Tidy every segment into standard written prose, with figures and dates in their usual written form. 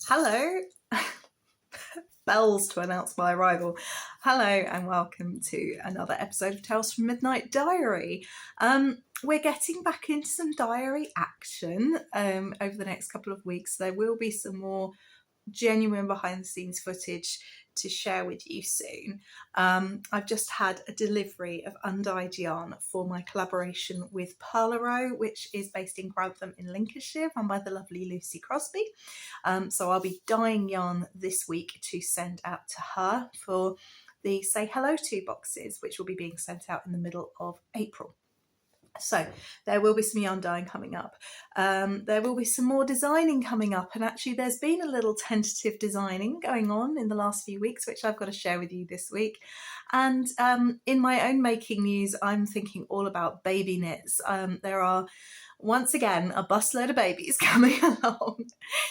Hello. Bells to announce my arrival. Hello and welcome to another episode of Tales from Midnight Diary. We're getting back into some diary action over the next couple of weeks. There will be some more genuine behind the scenes footage to share with you soon. I've just had a delivery of undyed yarn for my collaboration with Perlerow, which is based in Grantham in Lincolnshire, run by the lovely Lucy Crosby. So I'll be dyeing yarn this week to send out to her for the Say Hello To boxes, which will be being sent out in the middle of April. So there will be some yarn dyeing coming up. There will be some more designing coming up, and actually there's been a little tentative designing going on in the last few weeks, which I've got to share with you this week. And in my own making news, I'm thinking all about baby knits. There are once again a busload of babies coming along.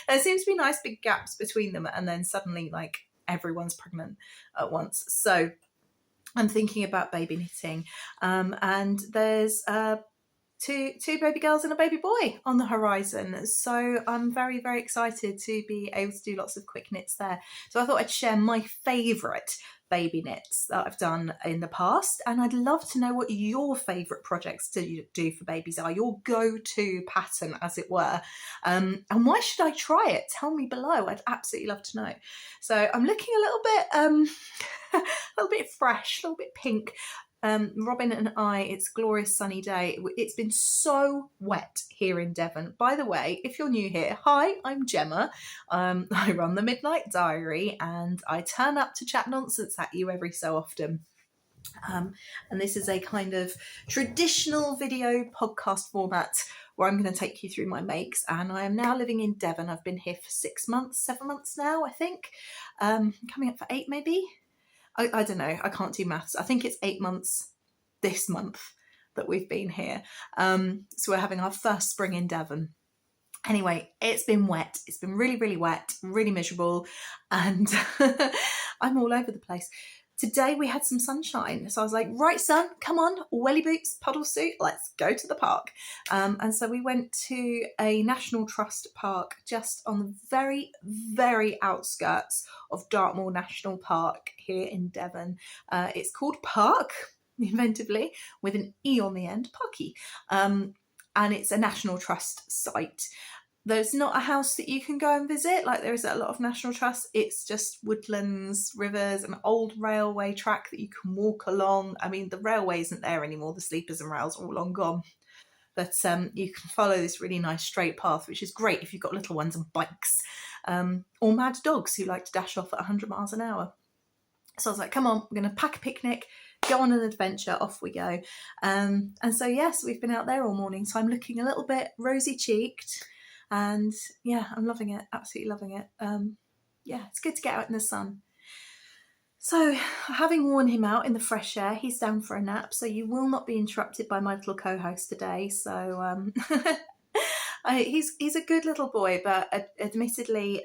There seems to be nice big gaps between them, and then suddenly like everyone's pregnant at once. So I'm thinking about baby knitting, and there's two baby girls and a baby boy on the horizon. So I'm very, very excited to be able to do lots of quick knits there. So I thought I'd share my favourite baby knits that I've done in the past, and I'd love to know what your favourite projects to do for babies are, your go-to pattern as it were, and why should I try it? Tell me below. I'd absolutely love to know. So I'm looking a little bit a little bit fresh, a little bit pink. Robin and I, it's a glorious sunny day. It's been so wet here in Devon. By the way, if you're new here, hi, I'm Gemma. I run the Midnight Diary and I turn up to chat nonsense at you every so often. And this is a kind of traditional video podcast format where I'm going to take you through my makes. And I am now living in Devon. I've been here for 6 months, 7 months now, I think. Coming up for 8 maybe. I don't know, I can't do maths. I think it's 8 months this month that we've been here. So we're having our first spring in Devon. Anyway, it's been wet. It's been really, really wet, really miserable, and I'm all over the place. Today we had some sunshine, so I was like, right, sun, come on, welly boots, puddle suit, let's go to the park. And so we went to a National Trust park just on the very, very outskirts of Dartmoor National Park here in Devon. It's called Park, inventively, with an E on the end, Parky. And it's a National Trust site. There's not a house that you can go and visit like there is at a lot of National Trusts. It's just woodlands, rivers, an old railway track that you can walk along. I mean, the railway isn't there anymore. The sleepers and rails are all long gone. But you can follow this really nice straight path, which is great if you've got little ones and bikes, or mad dogs who like to dash off at 100 miles an hour. So I was like, come on, we're going to pack a picnic, go on an adventure, off we go. And so, yes, we've been out there all morning. So I'm looking a little bit rosy-cheeked. And yeah, I'm loving it, absolutely loving it. Yeah, it's good to get out in the sun. So having worn him out in the fresh air, he's down for a nap, so you will not be interrupted by my little co-host today. So he's a good little boy, but admittedly,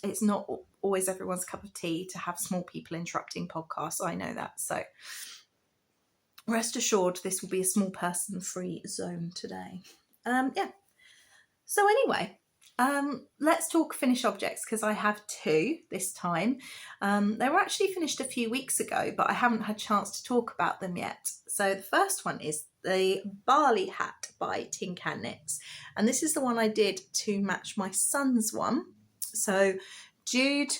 it's not always everyone's cup of tea to have small people interrupting podcasts. I know that. So rest assured, this will be a small person-free zone today. Yeah. So anyway, let's talk finished objects, because I have 2 this time. They were actually finished a few weeks ago, but I haven't had a chance to talk about them yet. So the first one is the Barley Hat by Tin Can Knits. And this is the one I did to match my son's one. So Jude,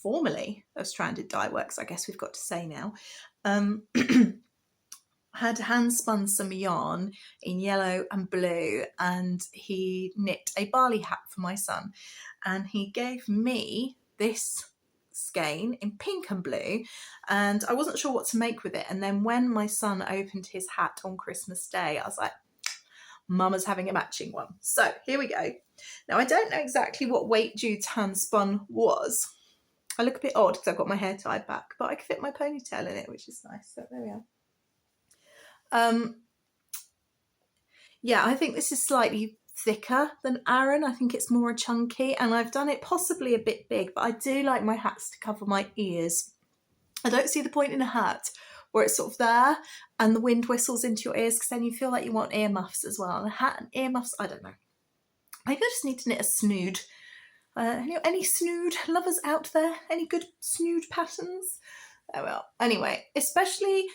formerly of Stranded Dye Works, I guess we've got to say now, had hand spun some yarn in yellow and blue, and he knit a barley hat for my son, and he gave me this skein in pink and blue, and I wasn't sure what to make with it. And then when my son opened his hat on Christmas Day, I was like, Mama's having a matching one. So here we go. Now I don't know exactly what weight Jude's hand spun was. I look a bit odd because I've got my hair tied back, but I can fit my ponytail in it, which is nice. So there we are. Yeah, I think this is slightly thicker than Aran. I think it's more chunky, and I've done it possibly a bit big, but I do like my hats to cover my ears. I don't see the point in a hat where it's sort of there and the wind whistles into your ears, because then you feel like you want earmuffs as well. And a hat and earmuffs, I don't know. maybe I just need to knit a snood. Any snood lovers out there? Any good snood patterns? Oh well. Anyway, especially,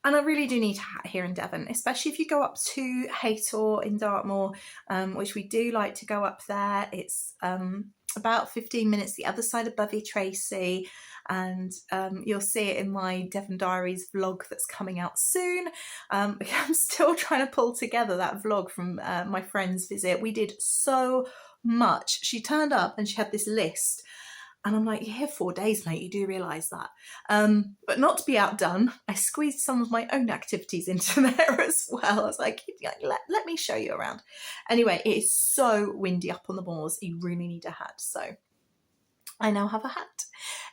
and I really do need a hat here in Devon, especially if you go up to Haytor in Dartmoor, which we do like to go up there. It's about 15 minutes the other side of Bovey Tracy, and you'll see it in my Devon Diaries vlog that's coming out soon. I'm still trying to pull together that vlog from my friend's visit. We did so much. She turned up and she had this list, and I'm like, you're here 4 days, mate, you do realise that. But not to be outdone, I squeezed some of my own activities into there as well. I was like, let me show you around. Anyway, it is so windy up on the moors, you really need a hat. So I now have a hat.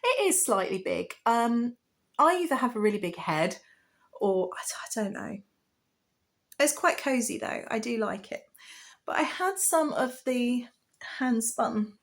It is slightly big. I either have a really big head or I don't know. It's quite cosy though, I do like it. But I had some of the hand spun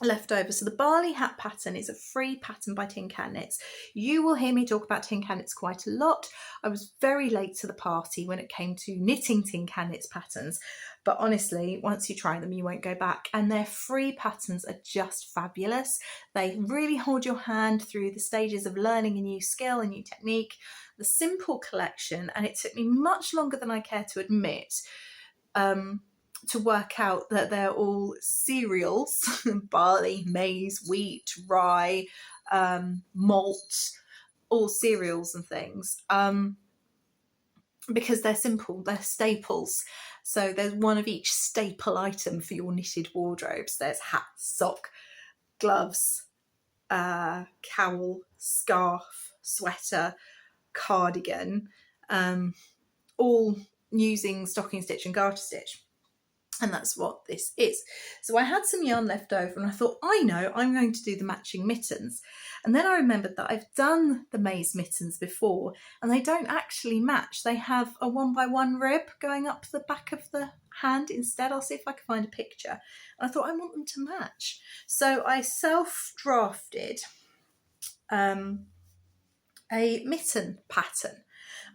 left over. So the Barley hat pattern is a free pattern by Tin Can Knits. You will hear me talk about Tin Can Knits quite a lot. I was very late to the party when it came to knitting Tin Can Knits patterns, but honestly, once you try them, you won't go back. And their free patterns are just fabulous. They really hold your hand through the stages of learning a new skill, a new technique. The Simple collection, and it took me much longer than I care to admit, to work out that they're all cereals: barley, maize, wheat, rye, malt, all cereals and things, because they're simple, they're staples. So there's one of each staple item for your knitted wardrobes. There's hat, sock, gloves, cowl, scarf, sweater, cardigan, all using stocking stitch and garter stitch. And that's what this is. So I had some yarn left over and I thought, I know, I'm going to do the matching mittens. And then I remembered that I've done the maize mittens before and they don't actually match. They have a 1x1 rib going up the back of the hand instead. I'll see if I can find a picture. And I thought I want them to match. So I self-drafted a mitten pattern.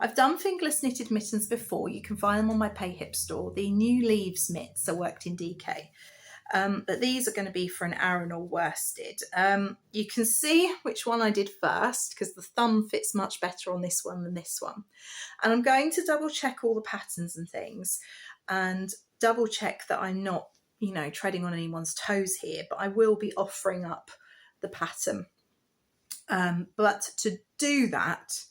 I've done fingerless knitted mittens before. You can find them on my PayHip store. The New Leaves mitts are worked in DK. But these are going to be for an Aran worsted. You can see which one I did first because the thumb fits much better on this one than this one. And I'm going to double check all the patterns and things and double check that I'm not, treading on anyone's toes here, but I will be offering up the pattern. But to do that,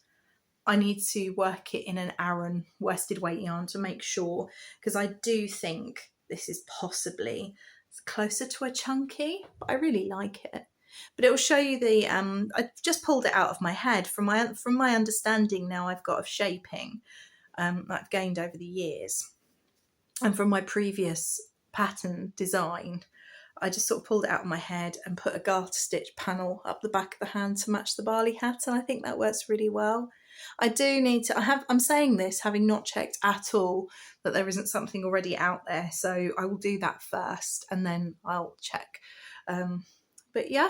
I need to work it in an Aran worsted weight yarn to make sure, because I do think this is possibly closer to a chunky, but I really like it. But it will show you the, I just pulled it out of my head from my understanding now I've got of shaping that I've gained over the years. And from my previous pattern design, I just sort of pulled it out of my head and put a garter stitch panel up the back of the hand to match the Barley hat, and I think that works really well. I do need to, I'm saying this having not checked at all that there isn't something already out there, so I will do that first and then I'll check. But yeah,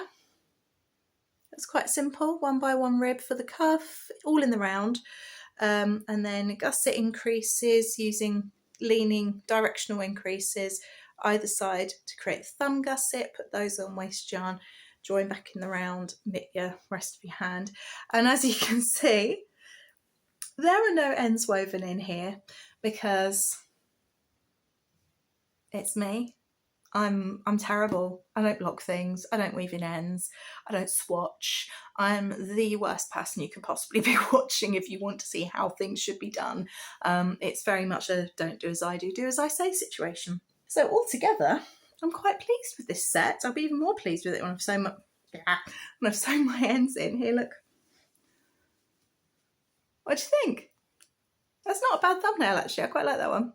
it's quite simple. 1x1 rib for the cuff, all in the round, and then gusset increases using leaning directional increases either side to create the thumb gusset. Put those on waste yarn, join back in the round, knit your rest of your hand, and as you can see, there are no ends woven in here because it's me. I'm terrible. I don't block things. I don't weave in ends. I don't swatch. I'm the worst person you could possibly be watching if you want to see how things should be done. It's very much a don't do as I do as I say situation. So altogether, I'm quite pleased with this set. I'll be even more pleased with it when I've sewn my ends in. Here, look. What do you think? That's not a bad thumbnail, actually. I quite like that one.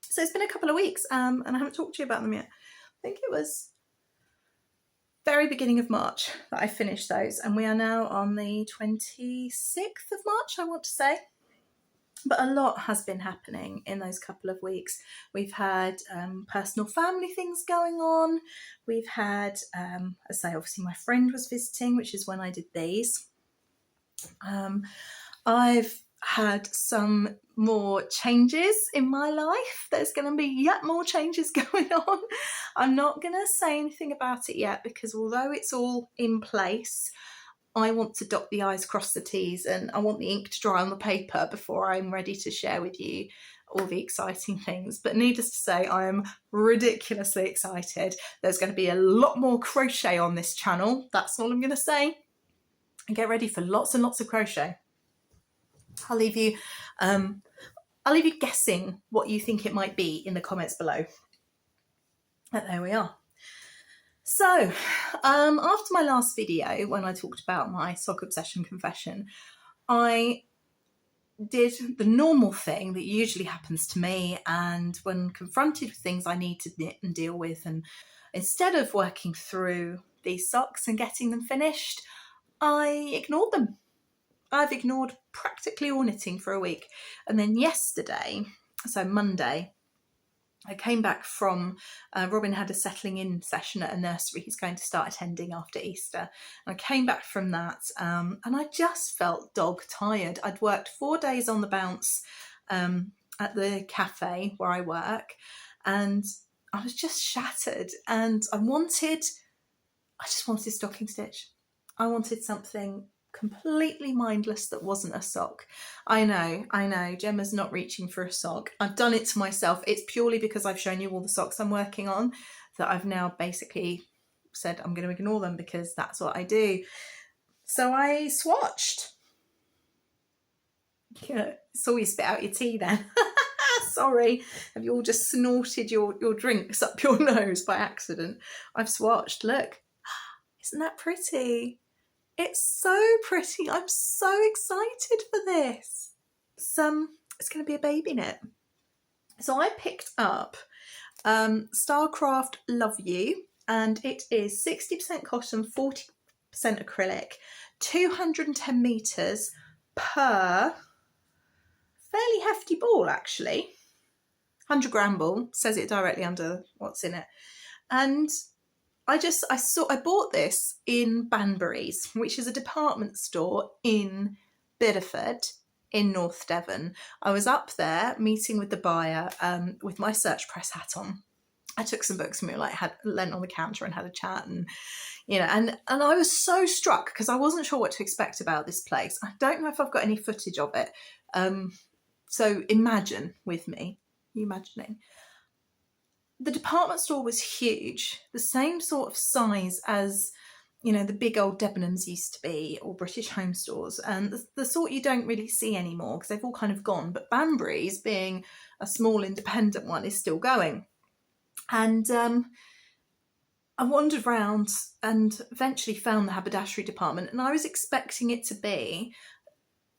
So it's been a couple of weeks and I haven't talked to you about them yet. I think it was very beginning of March that I finished those, and we are now on the 26th of March, I want to say. But a lot has been happening in those couple of weeks. We've had personal family things going on. We've had, as I say, obviously my friend was visiting, which is when I did these. I've had some more changes in my life. There's going to be yet more changes going on. I'm not going to say anything about it yet because although it's all in place, I want to dot the I's, cross the T's, and I want the ink to dry on the paper before I'm ready to share with you all the exciting things. But needless to say, I am ridiculously excited. There's going to be a lot more crochet on this channel. That's all I'm going to say. And get ready for lots and lots of crochet. I'll leave you guessing what you think it might be in the comments below. But there we are. So, after my last video, when I talked about my sock obsession confession, I did the normal thing that usually happens to me, and when confronted with things I need to knit and deal with, and instead of working through these socks and getting them finished, I ignored them. I've ignored practically all knitting for a week. And then yesterday, so Monday, I came back from, Robin had a settling in session at a nursery he's going to start attending after Easter. And I came back from that and I just felt dog tired. I'd worked 4 days on the bounce at the cafe where I work, and I was just shattered, and I just wanted stocking stitch. I wanted something completely mindless that wasn't a sock. I know, Gemma's not reaching for a sock. I've done it to myself. It's purely because I've shown you all the socks I'm working on that I've now basically said I'm going to ignore them because that's what I do. So I swatched. Yeah, saw you spit out your tea then. Sorry, have you all just snorted your drinks up your nose by accident? I've swatched, look. Isn't that pretty? It's so pretty. I'm so excited for this. It's going to be a baby knit. So I picked up Starcraft Love You, and it is 60% cotton, 40% acrylic, 210 metres per fairly hefty ball, actually. 100 gram ball, says it directly under what's in it. And I bought this in Banbury's, which is a department store in Bideford in North Devon. I was up there meeting with the buyer with my Search Press hat on. I took some books and we leant on the counter and had a chat, and and I was so struck because I wasn't sure what to expect about this place. I don't know if I've got any footage of it. So imagine with me, you imagining. The department store was huge, the same sort of size as, the big old Debenhams used to be, or British Home Stores, and the sort you don't really see anymore because they've all kind of gone. But Banbury's, being a small independent one, is still going. And I wandered around and eventually found the haberdashery department, and I was expecting it to be,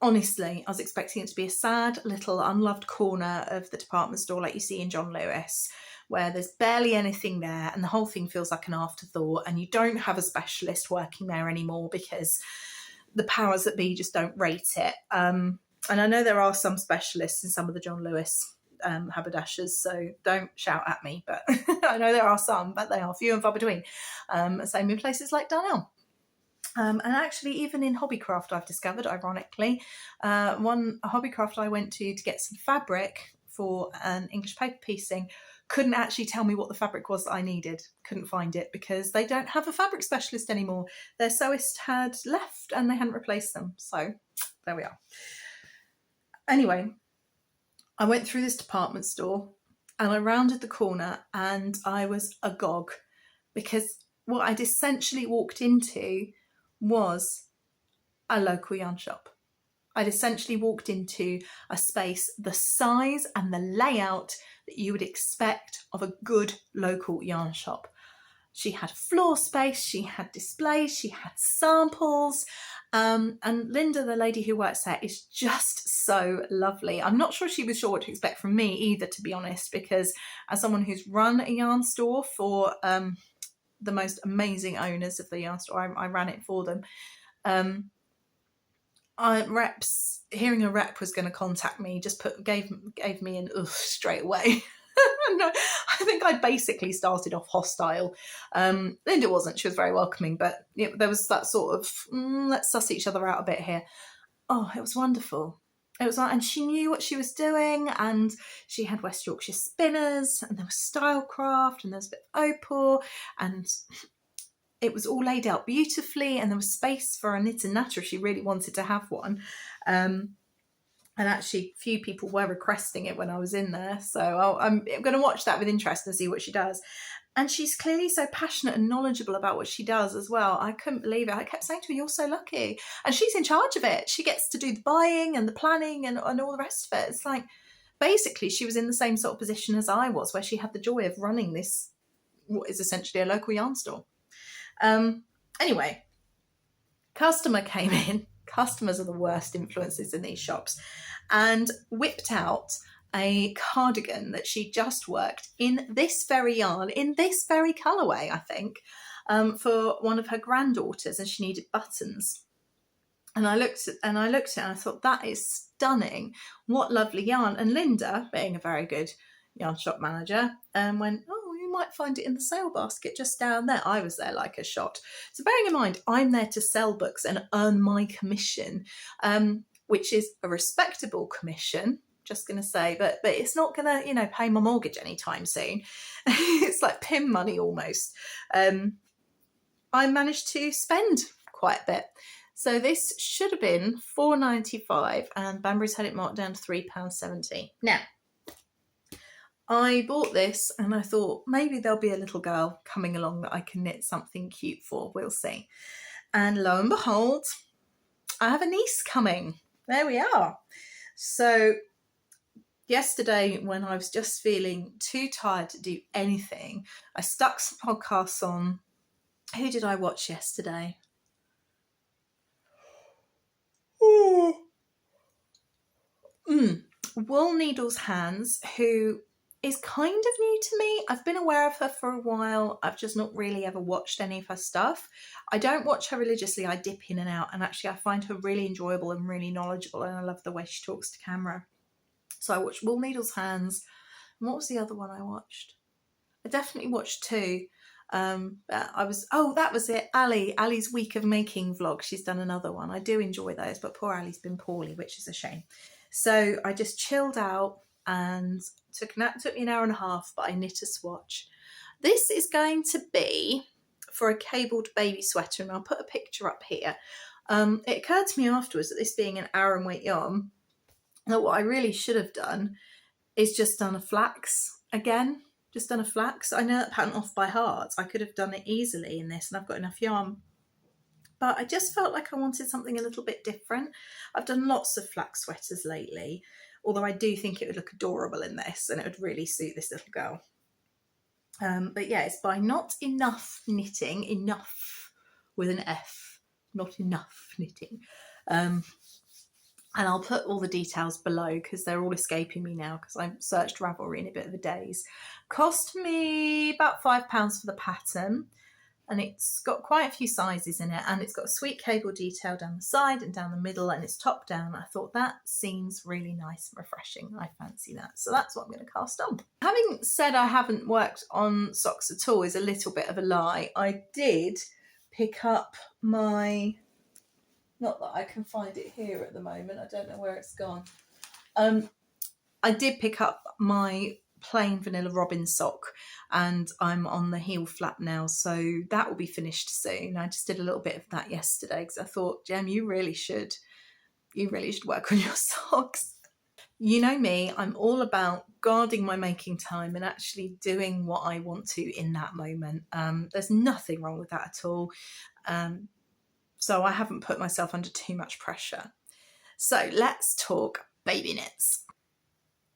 honestly, I was expecting it to be a sad little unloved corner of the department store like you see in John Lewis, where there's barely anything there and the whole thing feels like an afterthought, and you don't have a specialist working there anymore because the powers that be just don't rate it. And I know there are some specialists in some of the John Lewis haberdashers, so don't shout at me, but I know there are some, but they are few and far between. Same in places like Darnell. And actually, even in Hobbycraft, I've discovered, ironically, a Hobbycraft I went to get some fabric for an English paper piecing couldn't actually tell me what the fabric was that I needed. Couldn't find it because they don't have a fabric specialist anymore. Their sewist had left and they hadn't replaced them. So there we are. Anyway, I went through this department store and I rounded the corner and I was agog because what I'd essentially walked into was a local yarn shop. I'd essentially walked into a space the size and the layout that you would expect of a good local yarn shop. She had floor space, she had displays, she had samples, and Linda, the lady who works there, is just so lovely. I'm not sure she was sure what to expect from me either, to be honest, because as someone who's run a yarn store for the most amazing owners of the yarn store, I ran it for them. Hearing a rep was going to contact me, just gave me an oof straight away. No, I think I basically started off hostile. Linda wasn't, she was very welcoming, but there was that sort of, let's suss each other out a bit here. Oh, it was wonderful. it was like, and she knew what she was doing, and she had West Yorkshire spinners, and there was Stylecraft, and there was a bit of opal, and it was all laid out beautifully, and there was space for a knit and natter if she really wanted to have one. And actually, few people were requesting it when I was in there. So I'm going to watch that with interest and see what she does. And she's clearly so passionate and knowledgeable about what she does as well. I couldn't believe it. I kept saying to her, you're so lucky. And she's in charge of it. She gets to do the buying and the planning and all the rest of it. It's like, basically, she was in the same sort of position as I was, where she had the joy of running this, what is essentially a local yarn store. Anyway, customer came in. Customers are the worst influences in these shops, and whipped out a cardigan that she just worked in this very yarn, in this very colourway, I think, for one of her granddaughters, and she needed buttons. And I looked at it and I thought, that is stunning. What lovely yarn. And Linda, being a very good yarn shop manager, went, oh, you might find it in the sale basket just down there. I was there like a shot. So bearing in mind, I'm there to sell books and earn my commission, which is a respectable commission, just going to say, but it's not going to, pay my mortgage anytime soon. It's like PIM money almost. I managed to spend quite a bit. So this should have been £4.95, and Banbury's had it marked down to £3.70. Now, I bought this and I thought maybe there'll be a little girl coming along that I can knit something cute for. We'll see. And lo and behold, I have a niece coming. There we are. So yesterday, when I was just feeling too tired to do anything, I stuck some podcasts on. Who did I watch yesterday? Wool Needles Hands, who is kind of new to me. I've been aware of her for a while. I've just not really ever watched any of her stuff. I don't watch her religiously. I dip in and out, and actually I find her really enjoyable and really knowledgeable, and I love the way she talks to camera. So I watched Wool Needles Hands. And what was the other one I watched? I definitely watched two. That was it. Ali's Week of Making vlog. She's done another one. I do enjoy those, but poor Ali's been poorly, which is a shame. So I just chilled out and took me an hour and a half, but I knit a swatch. This is going to be for a cabled baby sweater, and I'll put a picture up here. It occurred to me afterwards that this being an Aran weight yarn, that what I really should have done is just done a flax again. Just done a flax. I know that pattern off by heart. I could have done it easily in this, and I've got enough yarn. But I just felt like I wanted something a little bit different. I've done lots of flax sweaters lately, although I do think it would look adorable in this, and it would really suit this little girl. But yeah, it's by Not Enough Knitting, enough with an F, Not Enough Knitting. And I'll put all the details below because they're all escaping me now because I searched Ravelry in a bit of a daze. Cost me about £5 for the pattern, and it's got quite a few sizes in it, and it's got a sweet cable detail down the side and down the middle, and it's top down. I thought that seems really nice and refreshing. I fancy that. So that's what I'm going to cast on. Having said I haven't worked on socks at all is a little bit of a lie. I did pick up my... Not that I can find it here at the moment. I don't know where it's gone. I did pick up my plain vanilla robin sock, and I'm on the heel flap now, so that will be finished soon. I just did a little bit of that yesterday because I thought, Jem, you really should work on your socks. You know me, I'm all about guarding my making time and actually doing what I want to in that moment. There's nothing wrong with that at all. So I haven't put myself under too much pressure. So let's talk baby knits.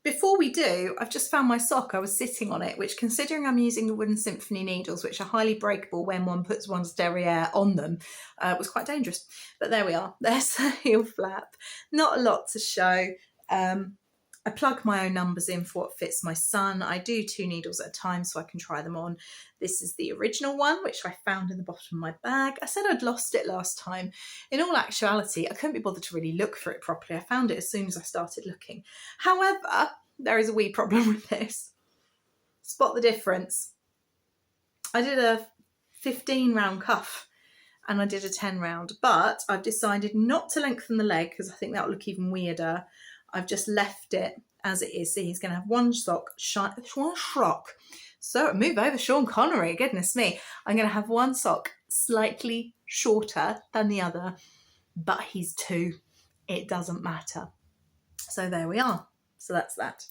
Before we do, I've just found my sock. I was sitting on it, which, considering I'm using the Wooden Symphony needles, which are highly breakable when one puts one's derriere on them, was quite dangerous. But there we are. There's the heel flap. Not a lot to show. I plug my own numbers in for what fits my son. I do 2 needles at a time so I can try them on. This is the original one, which I found in the bottom of my bag. I said I'd lost it last time. In all actuality, I couldn't be bothered to really look for it properly. I found it as soon as I started looking. However, there is a wee problem with this. Spot the difference. I did a 15 round cuff, and I did a 10 round, but I've decided not to lengthen the leg because I think that will look even weirder. I've just left it as it is. So he's going to have one sock. So move over, Sean Connery, goodness me. I'm going to have one sock slightly shorter than the other, but he's 2. It doesn't matter. So there we are. So that's that.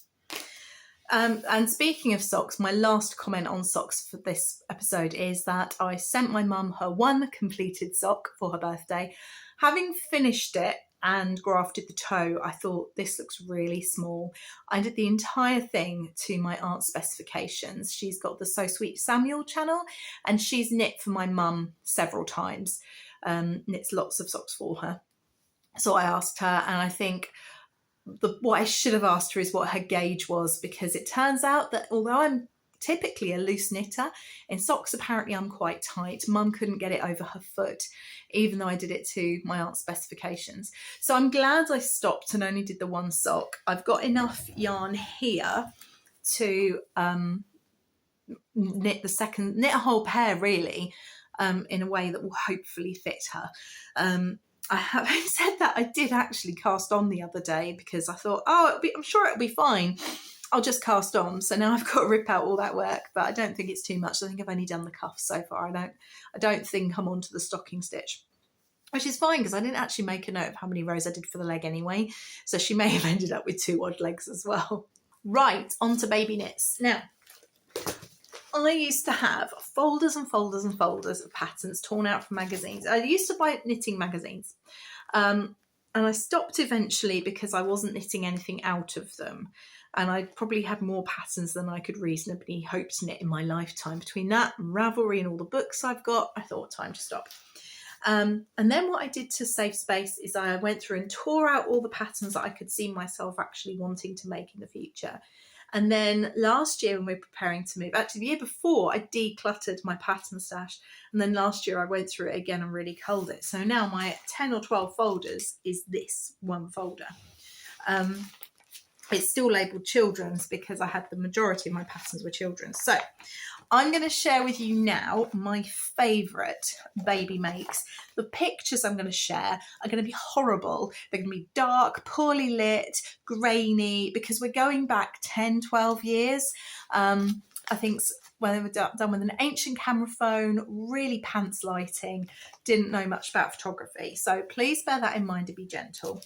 And speaking of socks, my last comment on socks for this episode is that I sent my mum her one completed sock for her birthday. Having finished it and grafted the toe, I thought this looks really small. I did the entire thing to my aunt's specifications. She's got the So Sweet Samuel channel, and she's knit for my mum several times, knits lots of socks for her. So I asked her, and I think what I should have asked her is what her gauge was, because it turns out that although I'm typically a loose knitter, in socks apparently I'm quite tight. Mum couldn't get it over her foot, even though I did it to my aunt's specifications. So I'm glad I stopped and only did the one sock. I've got enough yarn here to knit a whole pair really, in a way that will hopefully fit her. Having said that, I did actually cast on the other day because I thought, I'm sure it'll be fine. I'll just cast on. So now I've got to rip out all that work, but I don't think it's too much. I think I've only done the cuffs so far. I don't think I'm onto the stocking stitch, which is fine because I didn't actually make a note of how many rows I did for the leg anyway. So she may have ended up with 2 odd legs as well. Right, on to baby knits. Now, I used to have folders and folders and folders of patterns torn out from magazines. I used to buy knitting magazines, and I stopped eventually because I wasn't knitting anything out of them, and I probably had more patterns than I could reasonably hope to knit in my lifetime. Between that and Ravelry and all the books I've got, I thought time to stop. And then what I did to save space is I went through and tore out all the patterns that I could see myself actually wanting to make in the future. And then last year when we were preparing to move, actually the year before, I decluttered my pattern stash. And then last year I went through it again and really culled it. So now my 10 or 12 folders is this one folder. It's still labelled children's because I had the majority of my patterns were children's. So I'm going to share with you now my favourite baby makes. The pictures I'm going to share are going to be horrible. They're going to be dark, poorly lit, grainy, because we're going back 10, 12 years. I think when they were done with an ancient camera phone, really pants lighting, didn't know much about photography. So please bear that in mind and be gentle.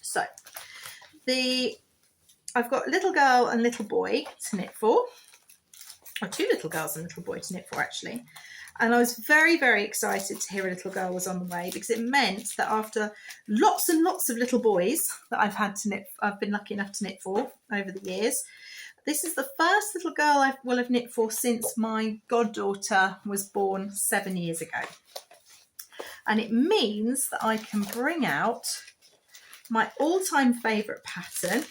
So I've got little girl and little boy to knit for. Or 2 little girls and little boy to knit for actually. And I was very, very excited to hear a little girl was on the way, because it meant that after lots and lots of little boys that I've been lucky enough to knit for over the years, this is the first little girl I will have knit for since my goddaughter was born 7 years ago. And it means that I can bring out my all-time favourite pattern,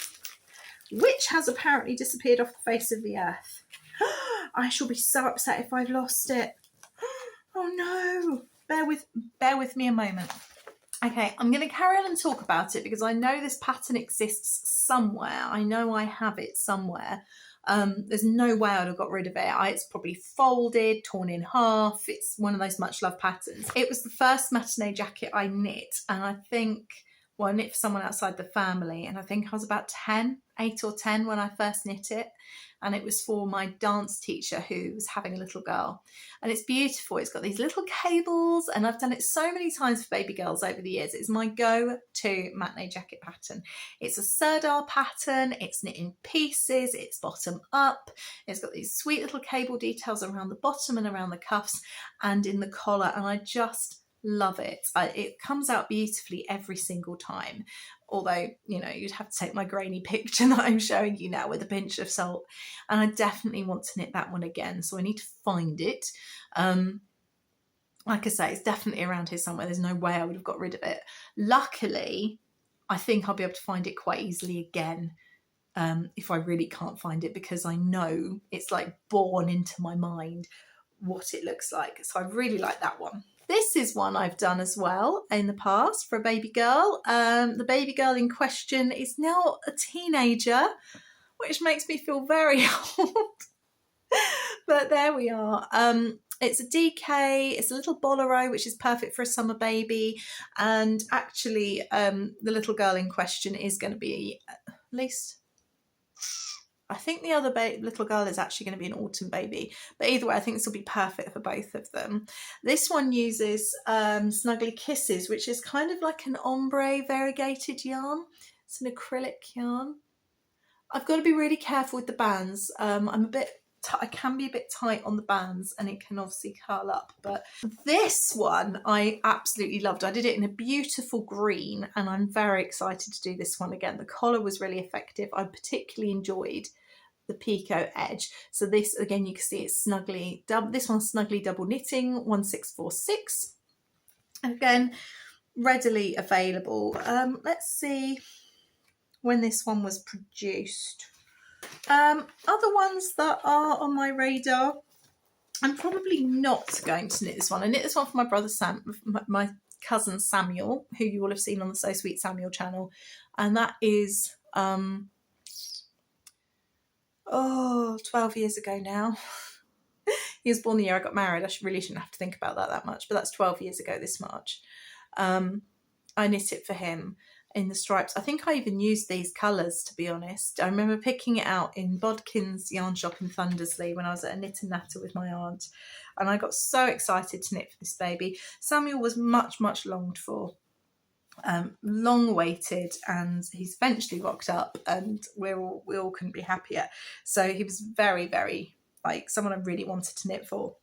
which has apparently disappeared off the face of the earth. I shall be so upset if I've lost it. Oh no. Bear with me a moment. Okay, I'm going to carry on and talk about it because I know this pattern exists somewhere. I know I have it somewhere. There's no way I'd have got rid of it. It's probably folded, torn in half. It's one of those much loved patterns. It was the first matinee jacket I knit, and I knit for someone outside the family, and I think I was about 8 or 10 when I first knit it, and it was for my dance teacher who was having a little girl. And it's beautiful. It's got these little cables, and I've done it so many times for baby girls over the years. It's my go-to matinee jacket pattern. It's a Sirdar pattern. It's knit in pieces. It's bottom up. It's got these sweet little cable details around the bottom and around the cuffs and in the collar, and I just love it. It comes out beautifully every single time, although you'd have to take my grainy picture that I'm showing you now with a pinch of salt, and I definitely want to knit that one again, so I need to find it. Like I say, it's definitely around here somewhere. There's no way I would have got rid of it. Luckily, I think I'll be able to find it quite easily again, if I really can't find it, because I know it's like born into my mind what it looks like. So I really like that one. This is one I've done as well in the past for a baby girl. The baby girl in question is now a teenager, which makes me feel very old. But there we are. It's a DK, it's a little bolero, which is perfect for a summer baby. And actually, the little girl in question is going to be, at least, I think the other little girl is actually going to be an autumn baby. But either way, I think this will be perfect for both of them. This one uses Snuggly Kisses, which is kind of like an ombre variegated yarn. It's an acrylic yarn. I've got to be really careful with the bands. I can be a bit tight on the bands, and it can obviously curl up. But this one I absolutely loved. I did it in a beautiful green, and I'm very excited to do this one again. The collar was really effective. I particularly enjoyed the picot edge. So this, again, you can see it's snugly double. This one's snugly double knitting, 1646. Again, readily available. Let's see when this one was produced. Other ones that are on my radar, I'm probably not going to knit this one. I knit this one for my brother my cousin Samuel, who you will have seen on the So Sweet Samuel channel, and that is 12 years ago now. He was born the year I got married. I really shouldn't have to think about that much, but that's 12 years ago this March. I knit it for him in the stripes. I think I even used these colours, to be honest. I remember picking it out in Bodkin's yarn shop in Thundersley when I was at a knit and natter with my aunt, and I got so excited to knit for this baby. Samuel was much, much longed for, long waited, and he's eventually rocked up, and we all couldn't be happier. So he was very, very, like, someone I really wanted to knit for.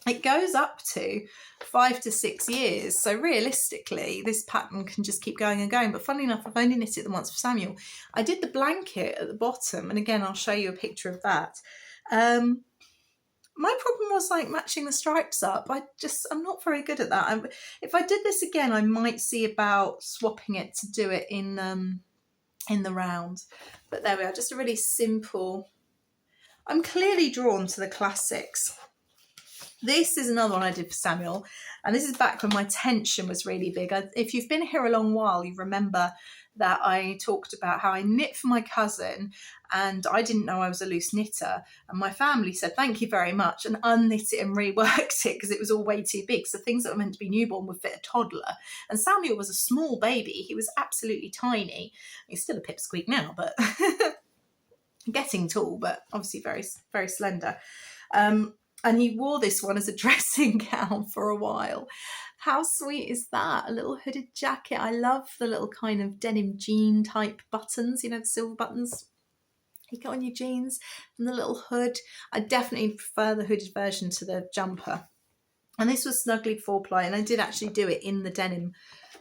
It goes up to 5 to 6 years. So realistically, this pattern can just keep going and going. But funnily enough, I've only knitted it once for Samuel. I did the blanket at the bottom. And again, I'll show you a picture of that. My problem was like matching the stripes up. I'm not very good at that. If I did this again, I might see about swapping it to do it in the round. But there we are, just a really simple. I'm clearly drawn to the classics. This is another one I did for Samuel, and this is back when my tension was really big. If you've been here a long while, you remember that I talked about how I knit for my cousin, and I didn't know I was a loose knitter, and my family said thank you very much and unknit it and reworked it because it was all way too big. So things that were meant to be newborn would fit a toddler, and Samuel was a small baby. He was absolutely tiny. He's still a pipsqueak now, but getting tall, but obviously very, very slender. And he wore this one as a dressing gown for a while. How sweet is that? A little hooded jacket. I love the little kind of denim jean type buttons, the silver buttons you got on your jeans, and the little hood. I definitely prefer the hooded version to the jumper. And this was snugly 4-ply, and I did actually do it in the denim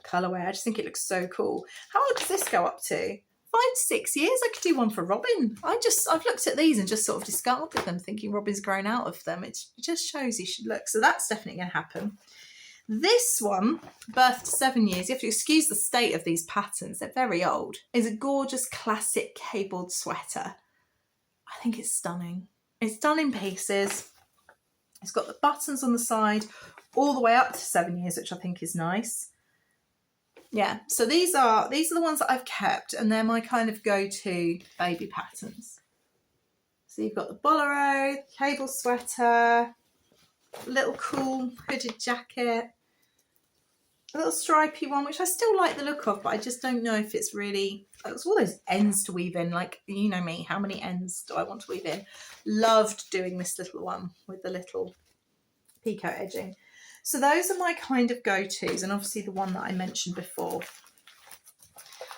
colourway. I just think it looks so cool. How old does this go up to? 5 to 6 years. I could do one for Robin. I've looked at these and just sort of discarded them, thinking Robin's grown out of them. It just shows you should look. So that's definitely going to happen. This one, birthed 7 years. You have to excuse the state of these patterns. They're very old. Is a gorgeous classic cabled sweater. I think it's stunning. It's done in pieces. It's got the buttons on the side all the way up to 7 years, which I think is nice. Yeah, so these are the ones that I've kept, and they're my kind of go-to baby patterns. So you've got the bolero, cable sweater, little cool hooded jacket, a little stripy one, which I still like the look of, but I just don't know if it's really, it's all those ends to weave in, like, you know me, how many ends do I want to weave in? Loved doing this little one with the little picot edging. So those are my kind of go-tos, and obviously the one that I mentioned before.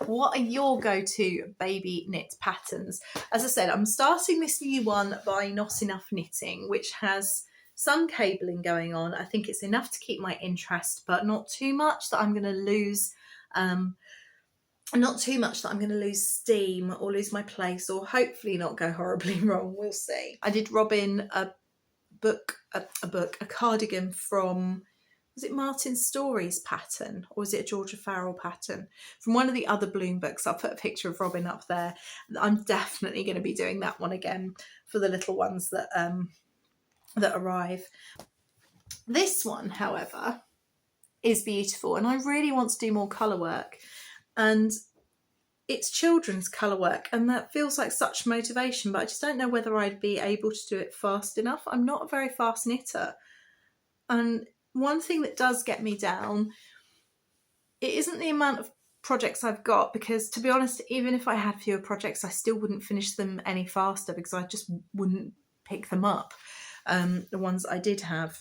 What are your go-to baby knit patterns? As I said, I'm starting this new one by Not Enough Knitting, which has some cabling going on. I think it's enough to keep my interest, but not too much that I'm going to lose steam or lose my place, or hopefully not go horribly wrong. We'll see. I did Robin a cardigan from, was it Martin Story's pattern, or was it a Georgia Farrell pattern? From one of the other Bloom books. I'll put a picture of Robin up there. I'm definitely going to be doing that one again for the little ones that arrive. This one, however, is beautiful, and I really want to do more colour work, and it's children's colour work, and that feels like such motivation, but I just don't know whether I'd be able to do it fast enough. I'm not a very fast knitter. And one thing that does get me down, it isn't the amount of projects I've got, because to be honest, even if I had fewer projects, I still wouldn't finish them any faster because I just wouldn't pick them up, the ones I did have.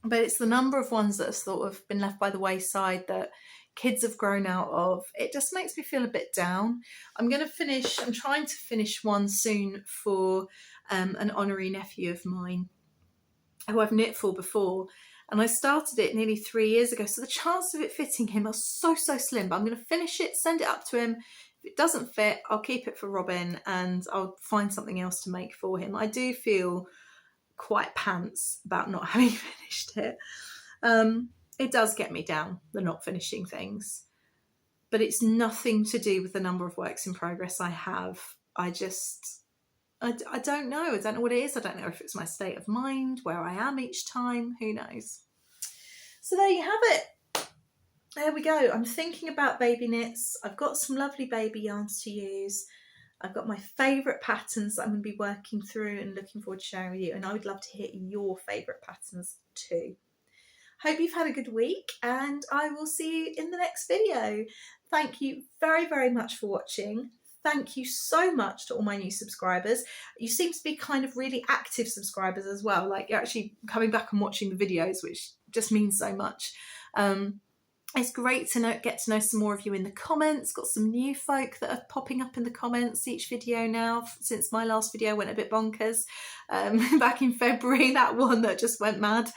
But it's the number of ones that have sort of been left by the wayside that kids have grown out of. It just makes me feel a bit down. I'm trying to finish one soon for an honorary nephew of mine who I've knit for before. And I started it nearly 3 years ago. So the chance of it fitting him are so slim. But I'm going to finish it, send it up to him. If it doesn't fit, I'll keep it for Robin and I'll find something else to make for him. I do feel quite pants about not having finished it. It does get me down, the not finishing things. But it's nothing to do with the number of works in progress I have. I don't know. I don't know what it is. I don't know if it's my state of mind, where I am each time. Who knows? So there you have it. There we go. I'm thinking about baby knits. I've got some lovely baby yarns to use. I've got my favourite patterns that I'm going to be working through and looking forward to sharing with you. And I would love to hear your favourite patterns too. Hope you've had a good week and I will see you in the next video. Thank you very much for watching. Thank you so much to all my new subscribers. You seem to be kind of really active subscribers as well. Like you're actually coming back and watching the videos, which just means so much. It's great to get to know some more of you in the comments. Got some new folk that are popping up in the comments each video now since my last video went a bit bonkers back in February, that one that just went mad.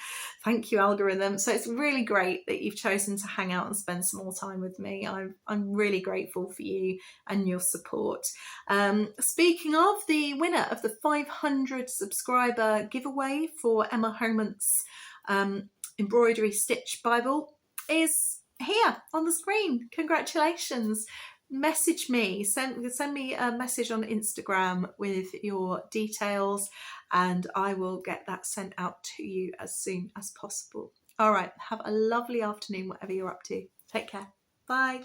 Thank you, algorithm. So it's really great that you've chosen to hang out and spend some more time with me. I'm really grateful for you and your support. Speaking of, the winner of the 500 subscriber giveaway for Emma Homont's embroidery stitch Bible is here on the screen. Congratulations. Message me, send me a message on Instagram with your details and I will get that sent out to you as soon as possible. All right, have a lovely afternoon, whatever you're up to. Take care. Bye.